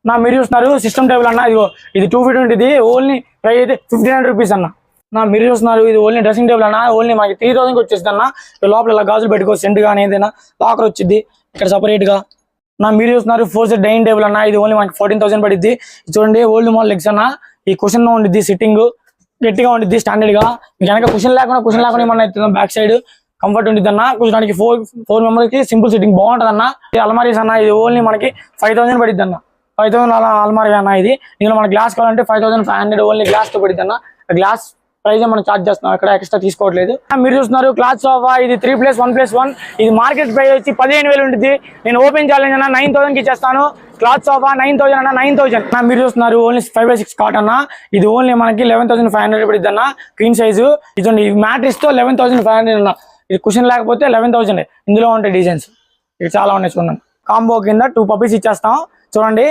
నా మీరు చూస్తున్నారు సిస్టమ్ టేబుల్ అన్న, ఇదిగో ఇది 250 ఇది ఓన్లీ ప్రైస్ అయితే 59 రూపీస్ అన్న. నా మీరు చూస్తున్నారు ఇది ఓన్లీ డ్రెస్సింగ్ టేబుల్ అన్న, ఓన్లీ మనకి 3000కి వచ్చేస్తుంది అన్న. లోపల ఇలా గాజులు పెట్టుకోవచ్చు, సెంట్ కానీ ఏదైనా లాకర్ వచ్చింది ఇక్కడ సపరేట్ గా. నా మీరు చూస్తున్నారు 4 సెట్ డైనింగ్ టేబుల్ అన్న, ఇది ఓన్లీ మనకి 14,000 పడిద్ది. చూడండి ఓల్డ్ మోడల్ లెగ్స్ అన్న, ఈ కుషన్ ఉండిద్ది, సిట్టింగ్ గట్టిగా ఉండిద్ది స్టాండర్డ్ గా. మీకు వెనక కుషన్ లేకుండా మన బ్యాక్ సైడ్ కంఫర్ట్ ఉంటుంది అన్న. కూర్చోడానికి ఫోర్ మెంబర్స్ కి సింపుల్ సిట్టింగ్ బాగుంటది అన్న. అల్మారీస్ అన్న, ఇది ఓన్లీ మనకి 5,000 పడిద్ది అన్న. 5,000 అల్మారీ అన్న. ఇది ఇందులో మన గ్లాస్ కావాలంటే 5,500 ఓన్లీ గ్లాస్ తో పడిద్ది అన్న. గ్లాస్ ప్రైజ్ మనం చార్జ్ చేస్తున్నాం, ఇక్కడ ఎక్స్ట్రా తీసుకోవట్లేదు. మీరు చూస్తున్నారు క్లాత్ సోఫా, ఇది 3+1+1, ఇది మార్కెట్ ప్రైస్ వచ్చి 15,000 ఉంటుంది. నేను ఓపెన్ ఛాలెంజ్ అన్న 9,000 కి ఇచ్చేస్తాను. క్లాత్ సోఫా 9,000 అన్న, 9,000. మీరు చూస్తున్నారు ఓన్లీ 5/6 కాట్ అన్న, ఇది ఓన్లీ మనకి 11,500 పడిద్ది అన్న. క్వీన్ సైజు ఇదండి, మ్యాట్రిక్స్ తో 11,500 అన్న. ఇది కుషన్ లేకపోతే 11,000. ఇందులో ఉంటాయి డిజైన్స్, ఇవి చాలా ఉన్నాయి చూడండి. కాంబో కింద 2 పప్పీస్ ఇచ్చేస్తాం చూడండి.